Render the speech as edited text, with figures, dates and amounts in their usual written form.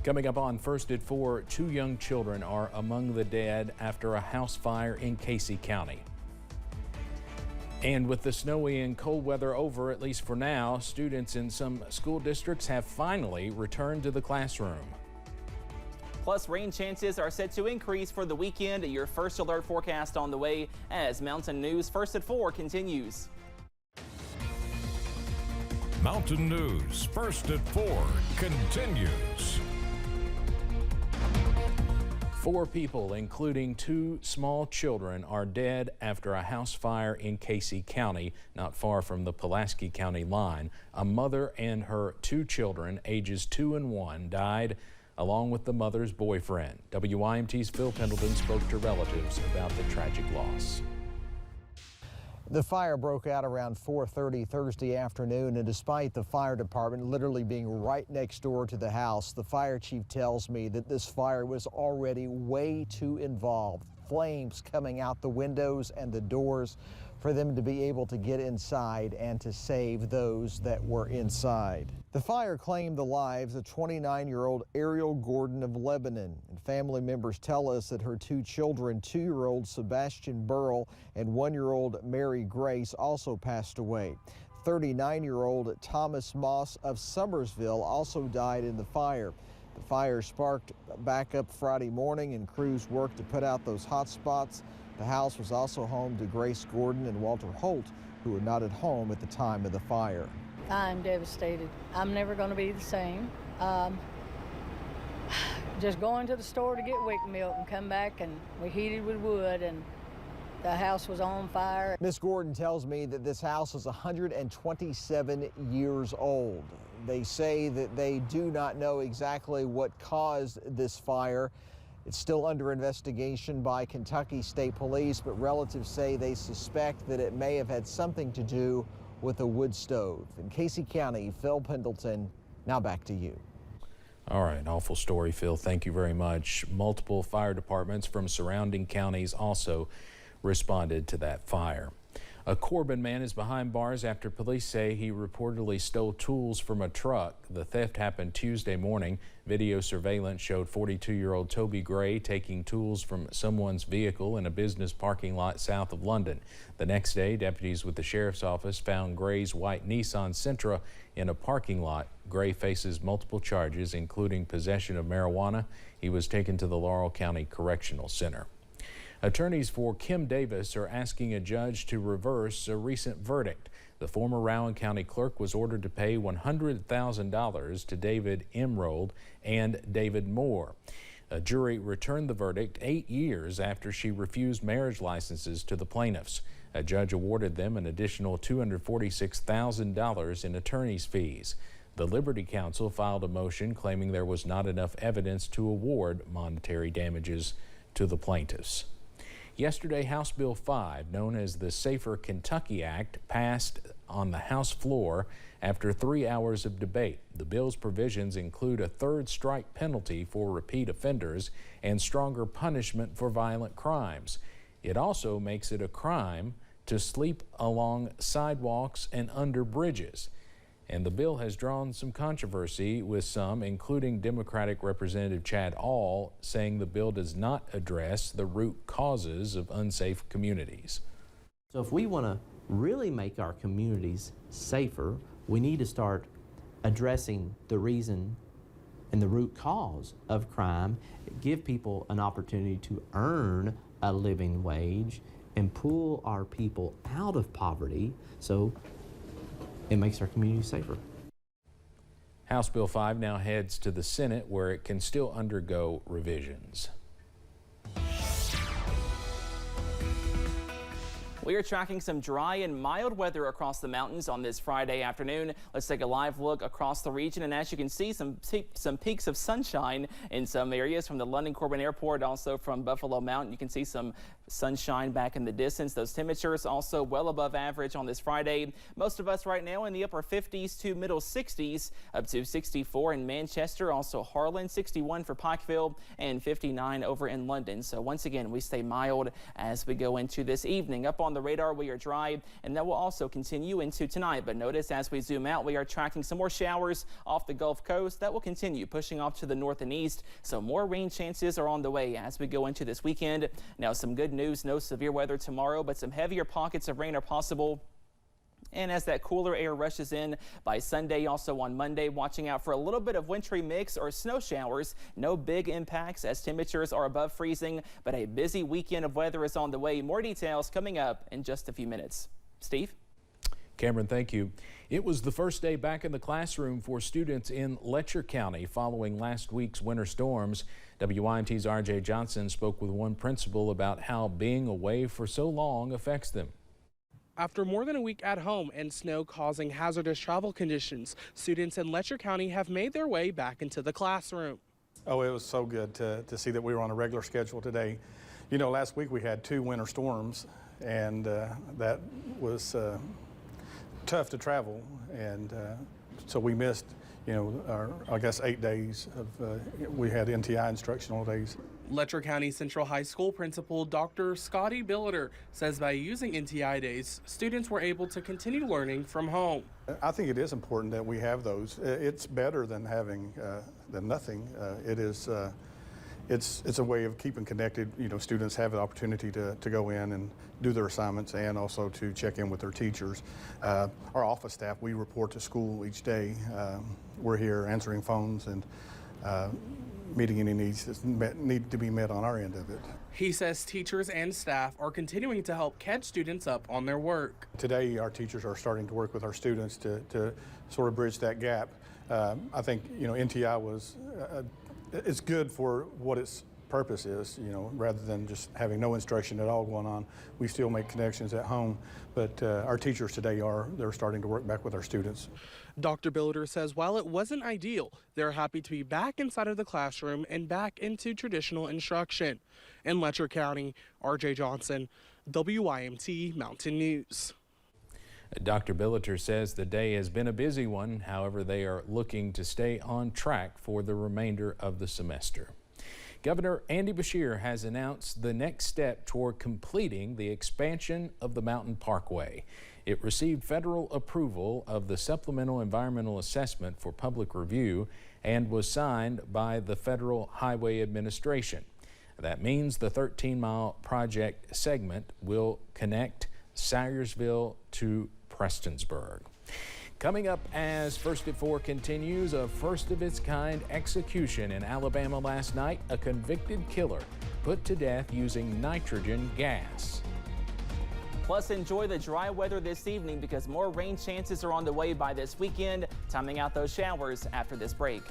Coming up on First at 4, 2 young children are among the dead after a house fire in Casey County. And with the snowy and cold weather over, at least for now, students in some school districts have finally returned to the classroom. Plus, rain chances are set to increase for the weekend. Your first alert forecast on the way as Mountain News First at 4 continues. Mountain News First at 4 continues. 4 people, including 2 small children, are dead after a house fire in Casey County, not far from the Pulaski County line. A mother and her 2 children, ages 2 and 1, died along with the mother's boyfriend. WYMT's Phil Pendleton spoke to relatives about the tragic loss. The fire broke out around 4:30 Thursday afternoon, and despite the fire department literally being right next door to the house, the fire chief tells me that this fire was already way too involved. Flames coming out the windows and the doors for them to be able to get inside and to save those that were inside. The fire claimed the lives of 29-year-old Ariel Gordon of Lebanon. And family members tell us that her 2 children, 2-year-old Sebastian Burrell and 1-year-old Mary Grace, also passed away. 39-year-old Thomas Moss of Summersville also died in the fire. The fire sparked back up Friday morning, and crews worked to put out those hot spots. The house was also home to Grace Gordon and Walter Holt, who were not at home at the time of the fire. I'm devastated. I'm never going to be the same. Just going to the store to get wick milk and come back, and we heated with wood, and the house was on fire. Miss Gordon tells me that this house is 127 years old. They say that they do not know exactly what caused this fire. It's still under investigation by Kentucky State Police, but relatives say they suspect that it may have had something to do with a wood stove. In Casey County, Phil Pendleton, now back to you. All right, awful story, Phil. Thank you very much. Multiple fire departments from surrounding counties also responded to that fire. A Corbin man is behind bars after police say he reportedly stole tools from a truck. The theft happened Tuesday morning. Video surveillance showed 42-year-old Toby Gray taking tools from someone's vehicle in a business parking lot south of London. The next day, deputies with the sheriff's office found Gray's white Nissan Sentra in a parking lot. Gray faces multiple charges, including possession of marijuana. He was taken to the Laurel County Correctional Center. Attorneys for Kim Davis are asking a judge to reverse a recent verdict. The former Rowan County clerk was ordered to pay $100,000 to David Emerald and David Moore. A jury returned the verdict 8 years after she refused marriage licenses to the plaintiffs. A judge awarded them an additional $246,000 in attorney's fees. The Liberty Counsel filed a motion claiming there was not enough evidence to award monetary damages to the plaintiffs. Yesterday, House Bill 5, known as the Safer Kentucky Act, passed on the House floor after 3 hours of debate. The bill's provisions include a 3rd strike penalty for repeat offenders and stronger punishment for violent crimes. It also makes it a crime to sleep along sidewalks and under bridges. And the bill has drawn some controversy, with some, including Democratic Representative Chad All, saying the bill does not address the root causes of unsafe communities. So if we want to really make our communities safer, we need to start addressing the reason and the root cause of crime, give people an opportunity to earn a living wage, and pull our people out of poverty so it makes our community safer. House Bill 5 now heads to the Senate, where it can still undergo revisions. We are tracking some dry and mild weather across the mountains on this Friday afternoon. Let's take a live look across the region, and as you can see, some peaks of sunshine in some areas from the London Corbin Airport, also from Buffalo Mountain. You can see some sunshine back in the distance. Those temperatures also well above average on this Friday. Most of us right now in the upper 50s to middle 60s, up to 64 in Manchester, also Harlan, 61 for Pikeville, and 59 over in London. So once again, we stay mild as we go into this evening. Up on on the radar. We are dry, and that will also continue into tonight. But notice as we zoom out, we are tracking some more showers off the Gulf Coast that will continue pushing off to the north and east. So more rain chances are on the way as we go into this weekend. Now, some good news, no severe weather tomorrow, but some heavier pockets of rain are possible. And as that cooler air rushes in by Sunday, also on Monday, watching out for a little bit of wintry mix or snow showers. No big impacts as temperatures are above freezing, but a busy weekend of weather is on the way. More details coming up in just a few minutes. Steve? Cameron, thank you. It was the first day back in the classroom for students in Letcher County following last week's winter storms. WYMT's RJ Johnson spoke with one principal about how being away for so long affects them. After more than a week at home and snow causing hazardous travel conditions, students in Letcher County have made their way back into the classroom. Oh, it was so good to see that we were on a regular schedule today. You know, last week we had 2 winter storms, and that was tough to travel, and so we missed, you know, I guess 8 days of, we had NTI instructional days. Letcher County Central High School Principal Dr. Scotty Billiter says by using NTI days, students were able to continue learning from home. I think it is important that we have those. It's better than having than nothing. It's a way of keeping connected. You know, students have the opportunity to go in and do their assignments and also to check in with their teachers. Our office staff, we report to school each day. We're here answering phones and meeting any needs that need to be met on our end of it. He says teachers and staff are continuing to help catch students up on their work. Today, our teachers are starting to work with our students to sort of bridge that gap. I think, you know, NTI was, it's good for what its purpose is, you know, rather than just having no instruction at all going on. We still make connections at home, but our teachers today they're starting to work back with our students. Dr. Billiter says while it wasn't ideal, they're happy to be back inside of the classroom and back into traditional instruction. In Letcher County, RJ Johnson, WYMT Mountain News. Dr. Billiter says the day has been a busy one. However, they are looking to stay on track for the remainder of the semester. Governor Andy Beshear has announced the next step toward completing the expansion of the Mountain Parkway. It received federal approval of the Supplemental Environmental Assessment for public review and was signed by the Federal Highway Administration. That means the 13-mile project segment will connect Salyersville to Prestonsburg. Coming up as First at 4 continues, a first-of-its-kind execution in Alabama last night. A convicted killer put to death using nitrogen gas. Plus, enjoy the dry weather this evening because more rain chances are on the way by this weekend. Timing out those showers after this break.